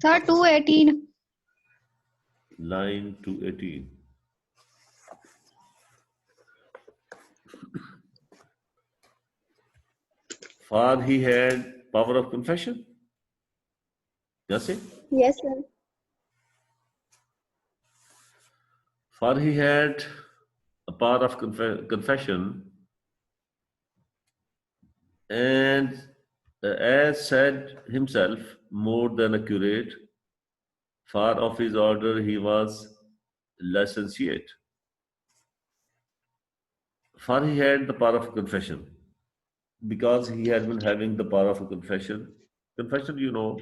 Sir, 218. Line 218. For he had power of confession. Yes, it? Yes, sir. For he had a power of confession, and as said himself, more than accurate. Far of his order, he was licentiate. For he had the power of confession, because he had been having the power of a confession. Confession, you know,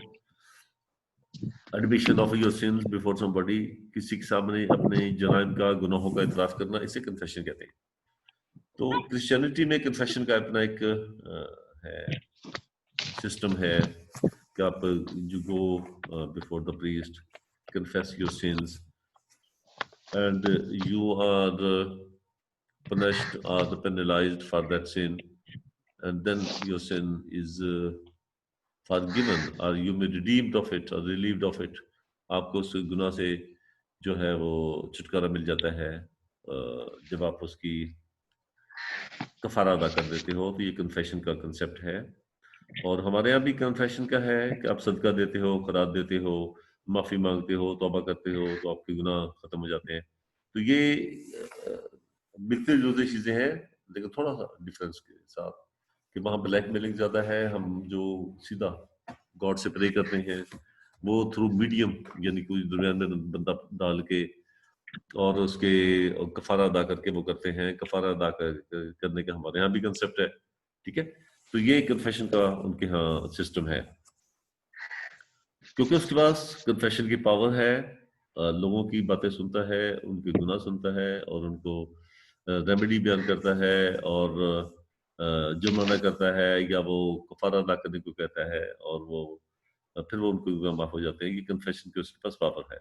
admission of your sins before somebody, किसी के सामने अपने जराइम का गुनाहों का इतराफ करना, इसे confession कहते हैं. तो क्रिश्चियनिटी में confession का अपना एक है सिस्टम है कि आप you go before the priest, confess your sins, and you are punished or penalized for that sin, and then your sin is forgiven or you may redeemed of it or relieved of it. आपको उस गुनाह से जो है वो छुटकारा मिल जाता है जब आप उसकी कफारा अदा कर देते हो. तो ये कन्फेशन का कंसेप्ट है, और हमारे यहाँ भी कन्फेशन का है कि आप सदका देते हो, खराज देते हो, माफी मांगते हो, तौबा करते हो, तो आपके गुनाह खत्म हो जाते हैं. तो ये मिलते जुलते चीजें हैं, लेकिन थोड़ा सा डिफरेंस के साथ कि वहां ब्लैकमेलिंग ज्यादा है. हम जो सीधा गॉड से प्रे करते हैं वो थ्रू मीडियम, यानी कोई दरमियान में बंदा डाल के और उसके कफारा अदा करके वो करते हैं. कफारा अदा करने का हमारे यहाँ भी कंसेप्ट है. ठीक है, तो ये कन्फेशन का उनके यहाँ सिस्टम है, क्योंकि उसके पास कन्फेशन की पावर है. लोगों की बातें सुनता है, उनके गुनाह सुनता है, और उनको रेमेडी बयान करता है, और जुर्माना करता है, या वो कफारा अदा करने को कहता है, और वो फिर वो उनको गुनाह माफ हो जाते हैं. ये कन्फेशन की उसके पास पावर है.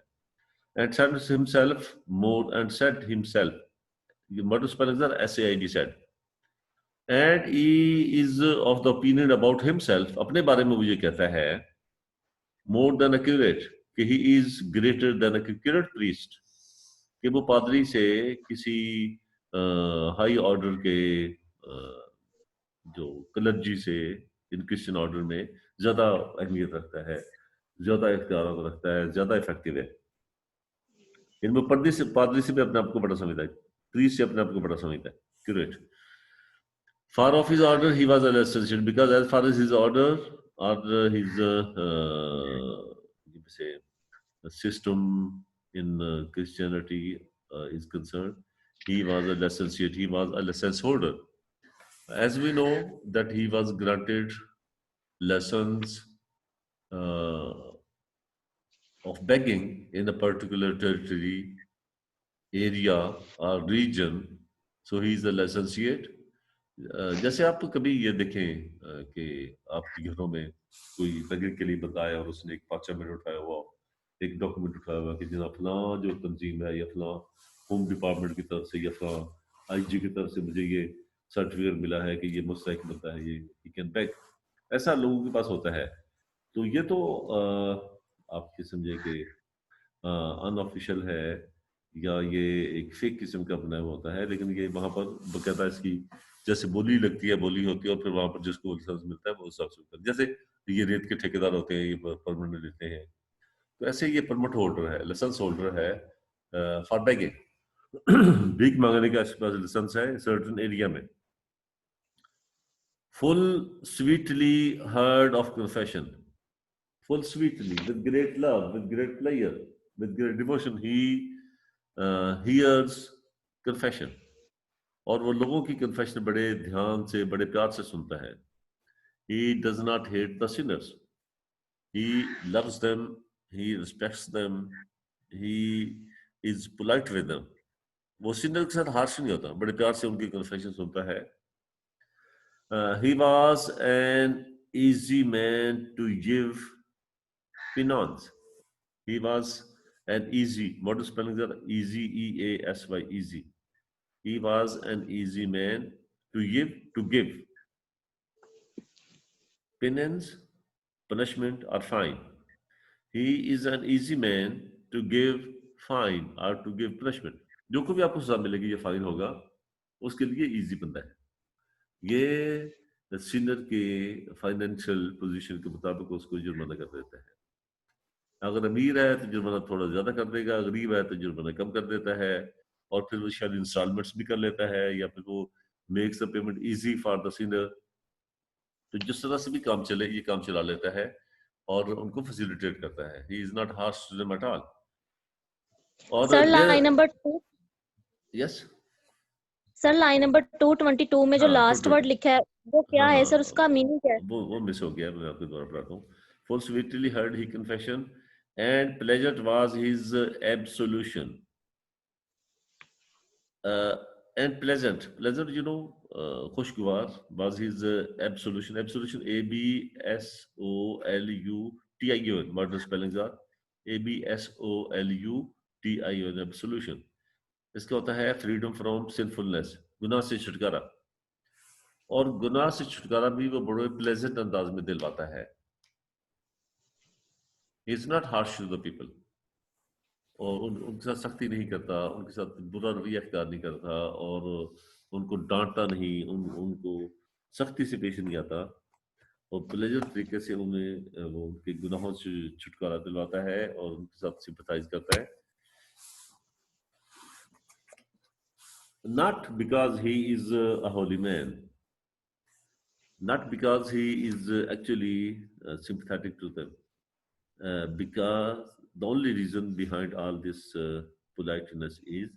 And said himself more, and said himself. The modus spelling is SAID said. And he is of the opinion about himself. अपने बारे में वो ये कहता है more than accurate, कि he is greater than a accurate priest. कि वो पादरी से किसी हाई ऑर्डर के जो क्लर्जी से इन क्रिश्चियन ऑर्डर में ज्यादा अहमियत रखता है, ज्यादा इख्तियार रखता है, ज्यादा इफेक्टिव है. इनमें पादरी से भी अपने आप को बड़ा समझता है, प्रीस्ट से अपने आप को बड़ा समझता है. Correct. Far off his order, he was a licentiate, because as far as his order or his you say system in Christianity is concerned, he was a licentiate. He was a license holder. As we know that he was granted lessons of begging in a particular territory, area or region, so he is a licentiate. जैसे आप कभी ये देखें कि आपके घरों में कोई बेगिंग के लिए बताए और उसने एक पर्चा में उठाया हुआ, एक डॉक्यूमेंट उठाया हुआ कि जनाब फलां जो तंजीम है या फलां होम डिपार्टमेंट की तरफ से या फलां आईजी की तरफ से मुझे ये सर्टिफिकेट मिला है कि ये मुस्तहिक बनता है, ये कैन बेग. ऐसा लोगों के पास होता है. तो ये तो आप ये समझे कि अनऑफिशियल है, या ये एक फेक किस्म का बनाया हुआ होता है, लेकिन ये वहां पर बकायदा इसकी जैसे बोली लगती है, बोली होती है, और फिर वहां पर जिसको लाइसेंस मिलता है वो सब सब जैसे ये रेत के ठेकेदार होते हैं, ये परमिट लेते हैं. तो ऐसे ये परमिट होल्डर है, लाइसेंस होल्डर है फॉर बेगिंग. भीख मांगने का इसके पास लाइसेंस है सर्टेन एरिया में. full sweetly heard of confession, full sweetly, with great love, with great pleasure, with great devotion, he hears confession. और वो लोगों की कन्फेशन बड़े ध्यान से, बड़े प्यार से सुनता है. He does not hate the sinners. He loves them. He respects them. He is polite with them. वो सिनर के साथ हार्श नहीं होता, बड़े प्यार से उनकी कन्फेशन सुनता है. He was an easy man to give penance. He was an easy. What is spelling there? Easy, E-A-S-Y, easy. He was an easy man to give penance, punishment or fine. he is an easy man to give fine or to give punishment. जो को भी आपको सजा मिलेगी, ये fine होगा, उसके लिए इजी बंदा है। ये सिनर के फाइनेंशियल पोजीशन के मुताबिक उसको जुर्माना कर देता है। अगर अमीर है तो जुर्माना थोड़ा ज्यादा कर देगा, गरीब है तो जुर्माना कम कर देता है, और फिर वो शायद इंस्टॉलमेंट्स भी कर लेता है, या फिर वो makes the payment easy for the Sinner. तो जिस तरह से भी काम चले, ये काम चला लेता है और उनको फैसिलिटेट करता है। He is not harsh to them at all. और sir line number 2, yes sir line number 222 में जो लास्ट वर्ड लिखा है वो क्या है सर, उसका मीनिंग क्या है? वो मिस हो गया, मैं आपके द्वारा पढ़ाता हूँ। For sweetly heard he confession, and pleasant was his absolution. And pleasant, you know, खुशगवार was his absolution. Absolution, ABSOLUTION. Modern spellings are ABSOLUTION. Absolution. इसका होता है freedom from sinfulness, गुनाह से छुटकारा। और गुनाह से छुटकारा भी वो बड़े प्लेजेंट अंदाज में दिलवाता है। He is not harsh to the people. और उनके साथ सख्ती नहीं करता, उनके साथ बुरा रवैया अख्तियार नहीं करता, और उनको डांटता नहीं, उनको सख्ती से पेश नहीं आता, और प्लेजर तरीके से उन्हें वो उनके गुनाहों से छुटकारा दिलवाता है और उनके साथ सिंपैथाइज करता है। Not because he is a holy man, not because he is actually sympathetic to them, because the only reason behind all this politeness is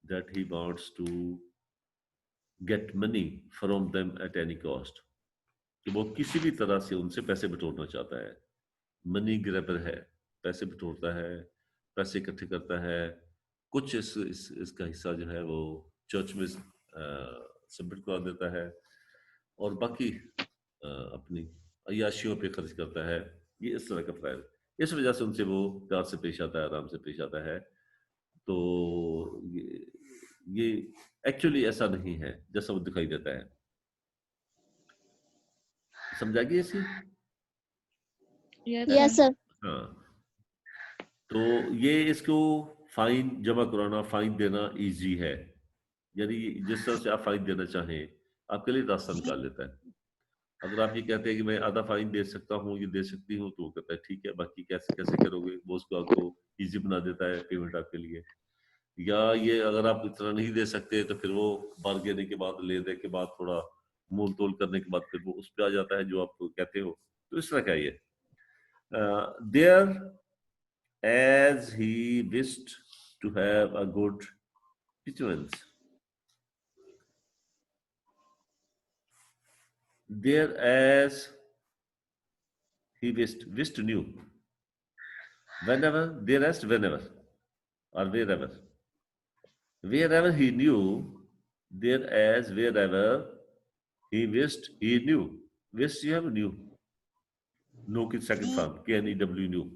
that he wants to get money from them at any cost. कि वो किसी भी तरह से उनसे पैसे बटोरना चाहता है। मनी ग्रैबर है, पैसे बटोरता है, पैसे इकट्ठे करता है, कुछ इसका हिस्सा जो है वो चर्च में सबमिट करा देता है, और बाकी अपनी अय्याशियों पे खर्च करता है। ये इस तरह का प्लान, इस वजह से उनसे वो प्यार से पेश आता है, आराम से पेश आता है। तो ये एक्चुअली ऐसा नहीं है जैसा वो दिखाई देता है। समझा गया इसी? Yes sir. हाँ, तो ये इसको फाइन जमा कराना, फाइन देना इजी है, यानी जिस तरह से आप फाइन देना चाहें आपके लिए रास्ता निकाल लेता है। अगर आप ये कहते हैं कि मैं आधा फाइन दे सकता हूँ, ये दे सकती हूँ, तो वो कहता है ठीक है, बाकी कैसे कैसे करोगे, वो उसको आपको इजी बना देता है पेमेंट आपके लिए। या ये अगर आप इतना नहीं दे सकते तो फिर वो बार्गेनिंग देने के बाद, लेने के बाद, थोड़ा मोल तोल करने के बाद फिर वो उस पर आ जाता है जो आप कहते हो। तो इस तरह का ये there as he wished to have a good pittance, there as he wished knew, whenever, there as whenever, or wherever he knew, there as wherever he wished he knew. Wished you have knew, know की second form, KNEW, knew.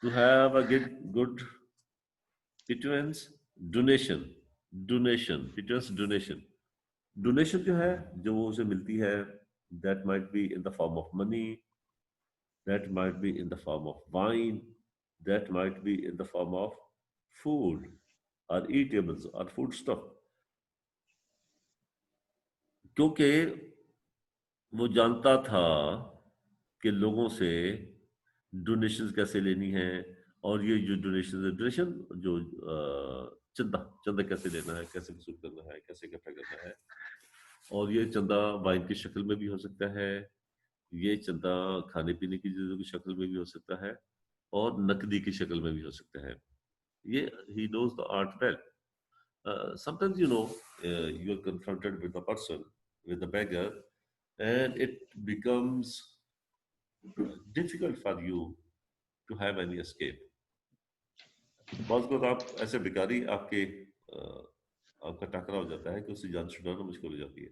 To have a good pittance, donation, pittance, donation जो है, जो वो उसे मिलती है, that might be in the form of money, that might be in the form of wine, that might be in the form of food or eatables or food stuff. क्योंकि वो जानता था कि लोगों से डोनेशन कैसे लेनी है, और ये जो डोनेशन जो चंदा कैसे लेना है, कैसे वसूल करना है, कैसे इकट्ठा करना है। और ये चंदा वाइन की शक्ल में भी हो सकता है, ये चंदा खाने पीने की चीजों की शक्ल में भी हो सकता है, और नकदी की शक्ल में भी हो सकता है। ये he knows the art well. Sometimes you are confronted with a person, with a beggar, and it becomes difficult for you to have any escape. बहुत बार आप ऐसे भिखारी आपका टकरा हो जाता है कि उससे जान छुड़ाना मुश्किल हो जाती है,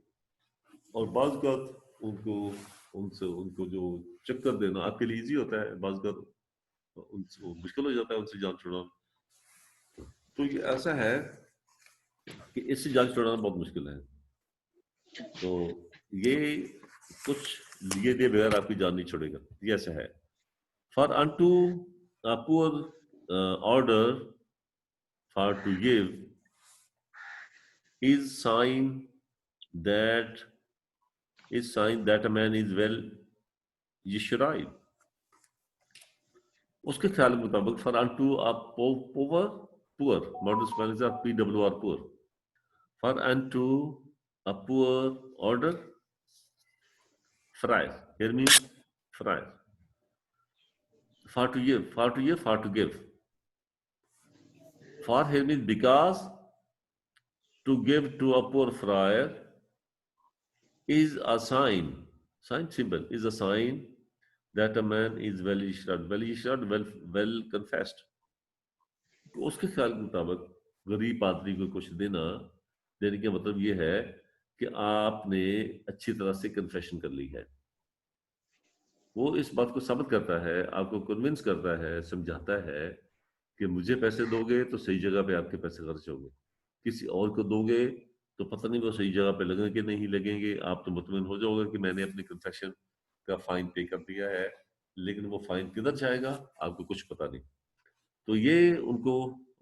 और बाज़ बात उनको जो चक्कर देना आपके लिए इजी होता है, बाज़ बात उनको मुश्किल हो जाता है उनसे जान छुड़ाना। तो ये ऐसा है कि इससे जान छुड़ाना बहुत मुश्किल है। तो ये कुछ लिए दिए बगैर आपकी जान नहीं छोड़ेगा, ये ऐसा है। For unto a poor order for to give is that sign that a man is well yishrai. उसके ख्याल के मुताबिक for unto a poor modern spellings are PWR poor. For unto a poor order friar. Here means friar. For to give, for to give, for to give. For here means because to give to a poor friar is a sign symbol is a sign that a man is well yishrad, well confessed. तो उसके ख्याल के मुताबिक गरीब आदमी को कुछ देने का मतलब ये है कि आपने अच्छी तरह से कन्फेशन कर ली है। वो इस बात को साबित करता है, आपको कन्विंस करता है, समझाता है कि मुझे पैसे दोगे तो सही जगह पे आपके पैसे खर्च होंगे, किसी और को दोगे तो पता नहीं वो सही जगह पे लगेंगे कि नहीं लगेंगे। आप तो मुतमिन हो जाओगे कि मैंने अपनी कन्फेशन का फाइन पे कर दिया है, लेकिन वो फाइन किधर जाएगा आपको कुछ पता नहीं। तो ये उनको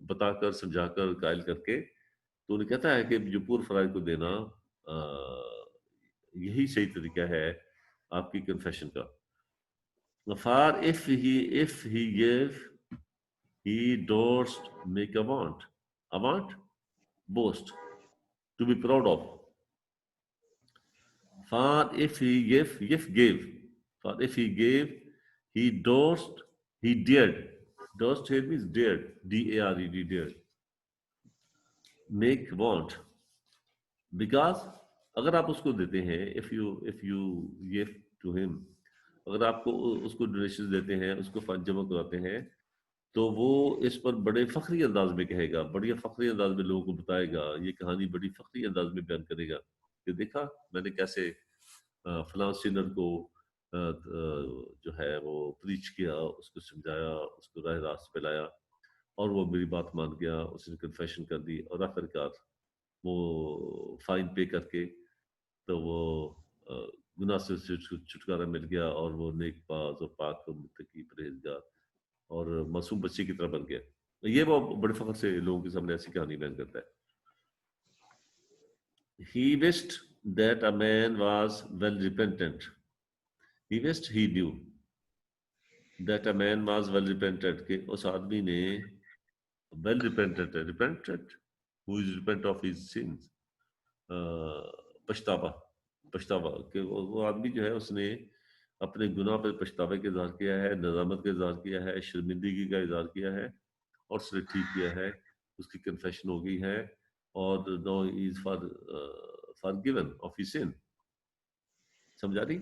बताकर समझाकर कायल करके तो उन्हें कहता है कि जो पूर्व फराज को देना यही सही तरीका है आपकी कन्फेशन का। For if he give, he dost make a want, boast, to be proud of. For if he gave, for if he gave, he dared. Dost here means dared, D-A-R-E-D, dared. Make want. Because अगर आप उसको देते हैं, if you give to him, अगर आपको उसको donation देते हैं, उसको फंड जमा कराते हैं, तो वो इस पर बड़े फखरी अंदाज में कहेगा, बढ़िया फखरी अंदाज में लोगों को बताएगा, ये कहानी बड़ी फखरी अंदाज में बयान करेगा कि देखा मैंने कैसे फलां सिनर को जो है वो प्रीच किया, उसको समझाया, उसको राह रास्त पे लाया और वो मेरी बात मान गया, उसने कन्फेशन कर दी और आखिरकार वो फाइन पे करके तो वो गुनाह से छुटकारा मिल गया और वो नेक बाज और पाक मुत्तकी परहेजगार और मासूम बच्चे की तरह बन गया। ये वो बड़े फख्र से लोगों के सामने ऐसी कहानी बयान करता है। He wished that a man was well repentant. He wished he knew that a man was well repentant कि उस आदमी ने well repented who is repent of his sins पछतावा कि वो आदमी जो है उसने अपने गुनाह पर पछतावे का इजहार किया है, नदामत का इजहार किया है, शर्मिंदगी का इजहार किया है और उसने ठीक किया है, उसकी कन्फेशन हो गई है और no is forgiven of his sin. समझा रही?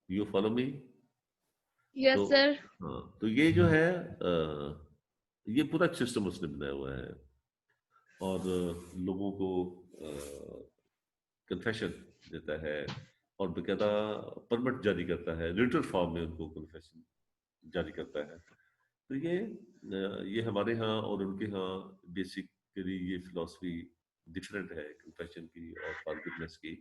You follow me? Yes sir. हाँ, तो ये जो है ये पूरा सिस्टम उसने बनाया हुआ है और लोगों को कन्फेशन देता है और बेकायदा परमिट जारी करता है, रिटन फॉर्म में उनको कन्फेशन जारी करता है। तो ये हमारे यहाँ और उनके यहाँ बेसिकली ये फिलॉसफी डिफरेंट है कन्फेशन की और फॉरगिवनेस की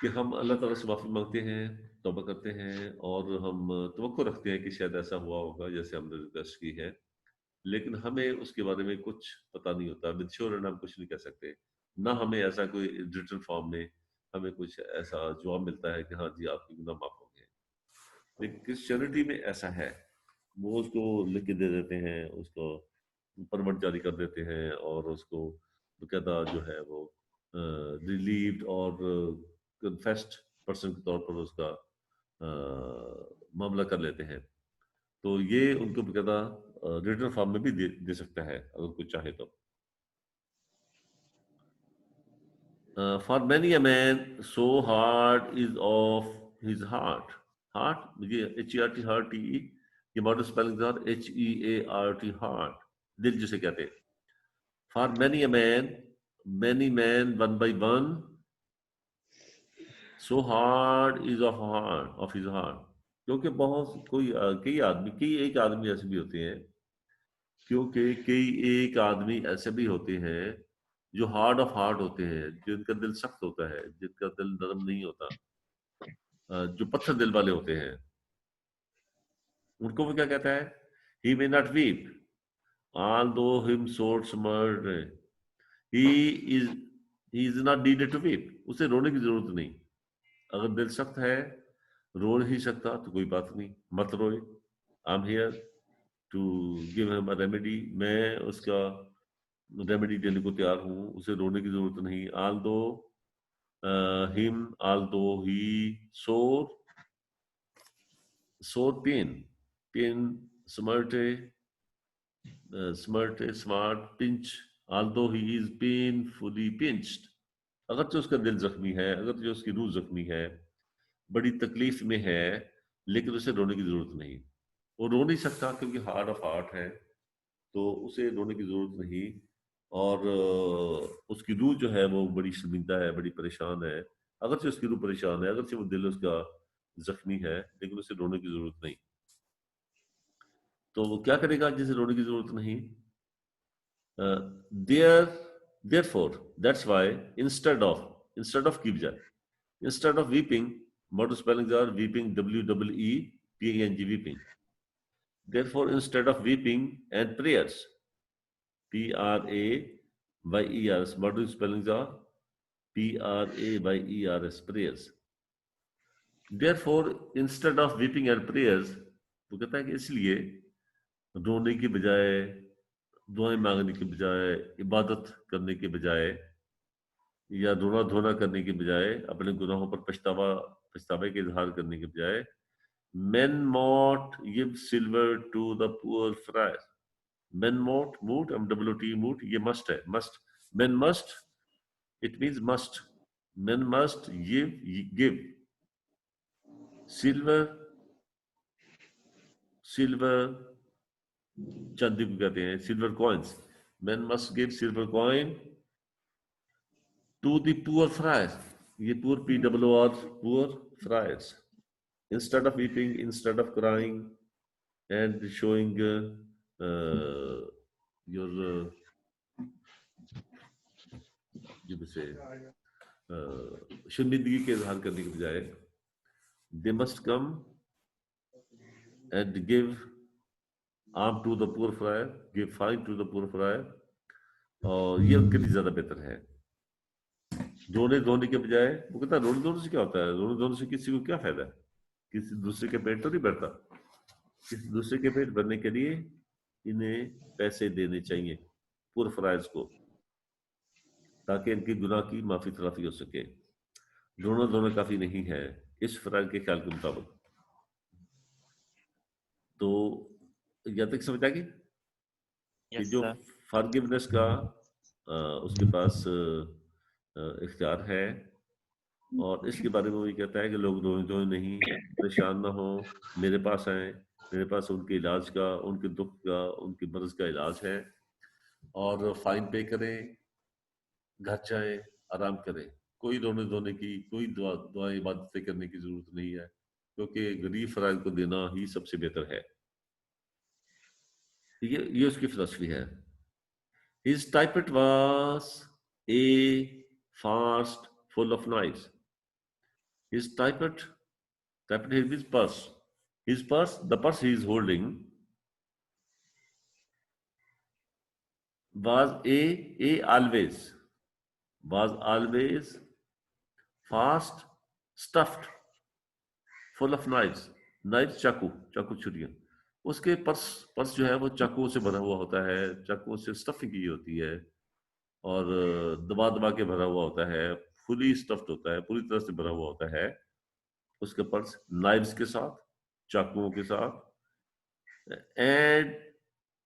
कि हम अल्लाह ताला से माफ़ी मांगते हैं, तौबा करते हैं और हम तवक्को रखते हैं कि शायद ऐसा हुआ होगा जैसे हमने रिक्वेस्ट की है, लेकिन हमें उसके बारे में कुछ पता नहीं होता, विद श्योरिटी हम कुछ नहीं कह सकते। ना हमें ऐसा कोई रिटन फॉर्म में हमें कुछ ऐसा जवाब मिलता है कि हाँ जी आपके गुनाह माफ हो गए। लेकिन क्रिश्चियनिटी में ऐसा है, वो उसको लिख के दे देते हैं, उसको परमिट जारी कर देते हैं और उसको बकायदा जो है वो रिलीव्ड और कन्फेस्ड पर्सन के तौर पर उसका मामला कर लेते हैं। तो ये उनको बकायदा रिटन फॉर्म में भी दे सकता है अगर कोई चाहे तो। For many a man so hard is of his heart. Heart ये HERT heart ये modern spelling are HEART heart, दिल जिसे कहते हैं। For many a man, many men one by one, so hard is of his heart. क्योंकि बहुत कई एक आदमी ऐसे भी होते हैं, क्योंकि कई एक आदमी ऐसे भी होते हैं जो हार्ड ऑफ हार्ट होते हैं, जिनका दिल सख्त होता है, जिनका दिल नरम नहीं होता, जो पत्थर दिल वाले होते हैं। उनको वो क्या कहता है? He may not weep, although him sore smirred. He is he is not needed to weep. उसे रोने की जरूरत नहीं। अगर दिल सख्त है, रो नहीं सकता तो कोई बात नहीं, मत रोए। I'm here to give him a remedy. मैं उसका रेमेडी देने को तैयार हूँ, उसे रोने की जरूरत नहीं। although he sore pain smart pinch, although he is painfully pinched. अगर तो उसका दिल जख्मी है, अगर जो उसकी रूह जख्मी है, बड़ी तकलीफ में है, लेकिन उसे रोने की जरूरत नहीं। वो रो नहीं सकता क्योंकि हार्ट ऑफ हार्ट है, तो उसे रोने की जरूरत नहीं। और उसकी रूह जो है वो बड़ी शर्मिंदा है, बड़ी परेशान है। अगर से उसकी रूह परेशान है, अगर से वो दिल उसका जख्मी है, लेकिन उसे रोने की जरूरत नहीं। तो वो क्या करेगा जिसे रोने की जरूरत नहीं? Therefore, that's why instead of की बजाय, instead of weeping, modal spellings are weeping, WEEPING, weeping. Therefore, instead of weeping and prayers, PRAYERS, modal spellings are PRAYERS, prayers. Therefore, instead of weeping and prayers, वो कहता है कि इसलिए रोने की बजाय, दुआएं मांगने के बजाय, इबादत करने के बजाय, या रोना धोना करने के बजाय, अपने गुनाहों पर पछतावे के इजहार करने के बजाय, men mought give silver to the poor friar. Men mought, MWT, moot, ये must है, must. Men must, it means must. Men must give silver चांदी को कहते हैं, silver coins. Men must give silver coin to the poor friars. ये poor, POOR, poor friars. Instead of weeping, instead of crying and showing your जैसे शर्मिंदगी के इजहार करने के बजाय, they must come and give alms to the poor friar, give fine to the poor friar, और ये उनके लिए ज्यादा बेहतर है। रोने धोने के बजाय, वो कहता है रोने धोने से क्या होता है? रोने धोने से किसी को क्या फायदा है? किसी दूसरे के पेट तो नहीं भरता। किसी दूसरे के पेट भरने के लिए इन्हें पैसे देने चाहिए पूर फ्राइज को, ताकि इनके गुनाह की माफी तलाफी हो सके। रोना धोना काफी नहीं है इस फ्राइज के ख्याल के मुताबिक। तो यहाँ तक समझ आ गई कि जो फॉरगिवनेस का उसके पास इख्तियार है, और इसके बारे में वो ये कहता है कि लोग रोए धोए नहीं, परेशान ना हो, मेरे पास आए, मेरे पास उनके इलाज का, उनके दुख का, उनकी मर्ज का इलाज है, और फाइन पे करें, घर जाए, आराम करें। कोई रोने धोने की, कोई दुआएं इबादतें करने की जरूरत नहीं है, क्योंकि गरीब फराज को देना ही सबसे बेहतर है। ये उसकी फिलॉसफी है। His typet was a fast full of knives. His typet his purse. His purse, the purse he is holding, was always fast, stuffed, full of knives. Knives, चाकू छुरियां। उसके पर्स जो है वो चाकुओं से भरा हुआ होता है, चाकुओं से स्टफिंग की होती है, और दबा के भरा हुआ होता है, फुली स्टफ्ड होता है, पूरी तरह से भरा हुआ होता है उसके पर्स, नाइव्स के साथ, चाकुओं के साथ, and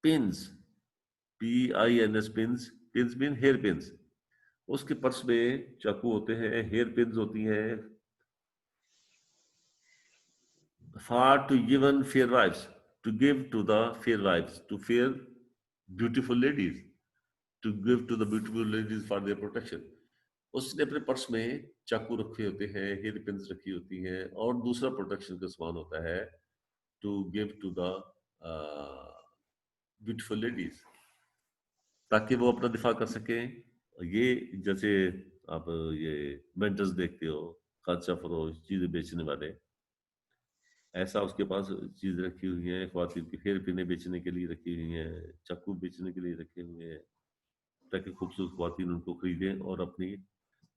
pins, PINS, pins mean hair pins. उसके पर्स में चाकू होते हैं, हेयर पिन्स होती हैं, far to given fair wives, to give to the fair wives, to fair beautiful ladies, to give to the beautiful ladies for their protection. उसने अपने purse में चाकू रखे होते हैं, हेयर पिन्स रखी होती हैं, और दूसरा प्रोटेक्शन का सामान होता है, to give to the beautiful ladies, ताकि वो अपना दिफा कर सकें। ये जैसे आप ये वेंडर्स देखते हो, खादशा फरोश, चीजें बेचने वाले, ऐसा उसके पास चीज़ रखी हुई है, ख्वातीन की खेर पीने बेचने के लिए रखी हुई हैं, चाकू बेचने के लिए रखे हुए हैं, ताकि खूबसूरत ख्वातीन उनको खरीदें और अपनी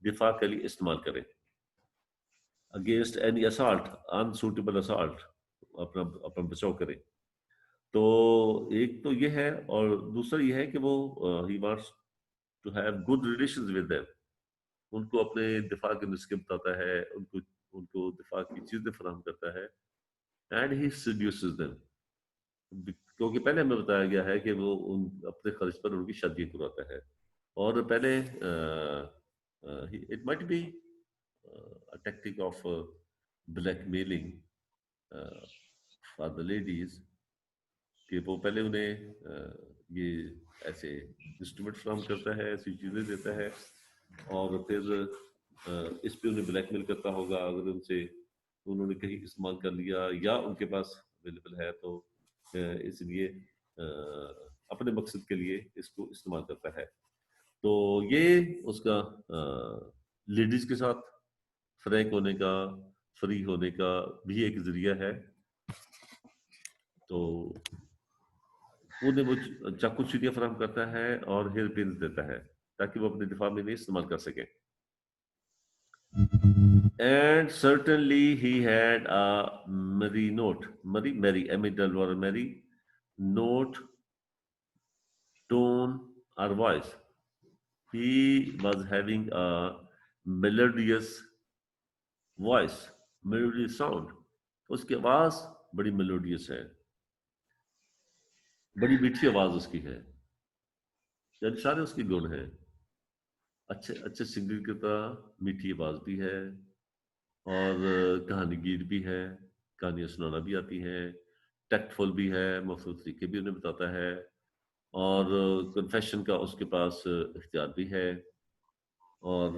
दिफा के लिए इस्तेमाल करें। Against any assault, unsuitable assault, अपना अपना बचाव करें। तो एक तो ये है, और दूसरा ये है कि वो he wants to have good relations with them, उनको अपने दिफा के नुस्खे बताता है, उनको उनको दिफा की चीजें फराहम करता है। एंड ही seduces them, क्योंकि पहले हमें बताया गया है कि वो उन अपने खर्च पर उनकी शादी करवाता है। और पहले it might be a tactic of blackmailing for the ladies, कि वो पहले उन्हें ये ऐसे इंस्ट्रूमेंट फ्राहम करता है, ऐसी चीज़ें देता है, और फिर इस पे उन्हें ब्लैकमेल करता होगा। अगर उनसे उन्होंने कहीं इस्तेमाल कर लिया या उनके पास अवेलेबल है तो इसलिए अपने मकसद के लिए इसको इस्तेमाल करता है। तो ये उसका लेडीज के साथ फ्रैंक होने का, फ्री होने का भी एक जरिया है। तो उन्हें वो चाकू छुरियां फराहम करता है और हेयर पिन देता है ताकि वो अपने दिफा में नहीं इस्तेमाल कर सके। And certainly he had a merry note, merry, merry note, tone or voice. He was having a melodious voice, melodious sound. उसकी आवाज बड़ी मेलोडियस है, बड़ी मीठी आवाज उसकी है, यानी सारे उसके गुण हैं। अच्छे अच्छे सिंगर की तरह मीठी आवाज भी है, और कहानीगीर भी है, कहानियाँ सुनाना भी आती हैं, टैक्टफुल भी है, मखसूस तरीके भी उन्हें बताता है, और कन्फेशन का उसके पास इख्तियार भी है, और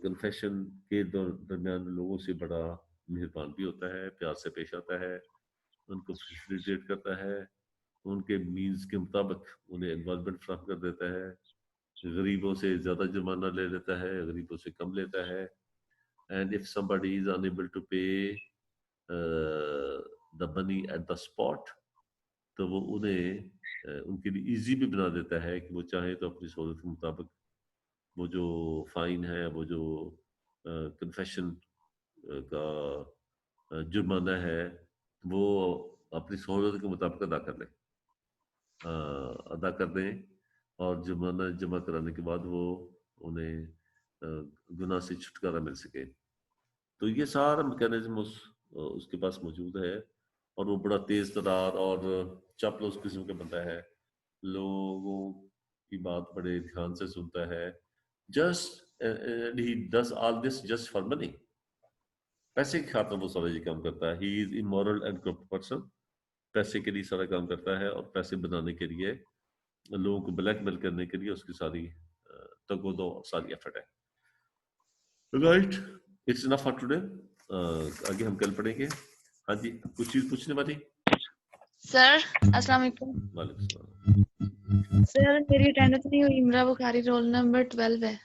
कन्फेशन के दरमियान लोगों से बड़ा मेहरबान भी होता है, प्यार से पेश आता है, उनको फैसिलिटेट करता है, उनके मीन्स के मुताबिक उन्हें एनवायरनमेंट फ्राहम कर देता है, गरीबों से ज़्यादा जुर्माना ले लेता है, गरीबों से कम लेता है। And if somebody is unable to pay the money at the spot, तो वो उन्हें उनके लिए इजी भी बना देता है कि वो चाहे तो अपनी सहूलत के मुताबिक वो जो फाइन है, वो जो कन्फेशन का जुर्माना है, वो अपनी सहूलत के मुताबिक अदा कर दें, और जुर्माना जमा कराने के बाद वो उन्हें गुनाह से छुटकारा मिल सके। तो ये सारा मैकेनिज्म उसके पास मौजूद है, और वो बड़ा तेज तरार और चापलूस किस्म का बंदा है, लोगों की बात बड़े ध्यान से सुनता है। Just he does all this just for money, पैसे की खातिर वो सारा ये काम करता है। He is immoral and corrupt person, पैसे के लिए सारा काम करता है, और पैसे बनाने के लिए, लोगों को ब्लैकमेल करने के लिए उसकी सारी तगोदो सारी एफर्ट है। Right, it's enough for today. आगे हम कल पढ़ेंगे। हाँ जी, कुछ चीज पूछने वाली? सर अस्सलाम वालेकुम। वालेकुम सलाम। सर मेरी अटेंडेंस नहीं हुई, इमरा बुखारी रोल नंबर 12 है।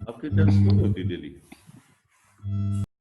आपकी अटेंडेंस क्यों नहीं होती डेली?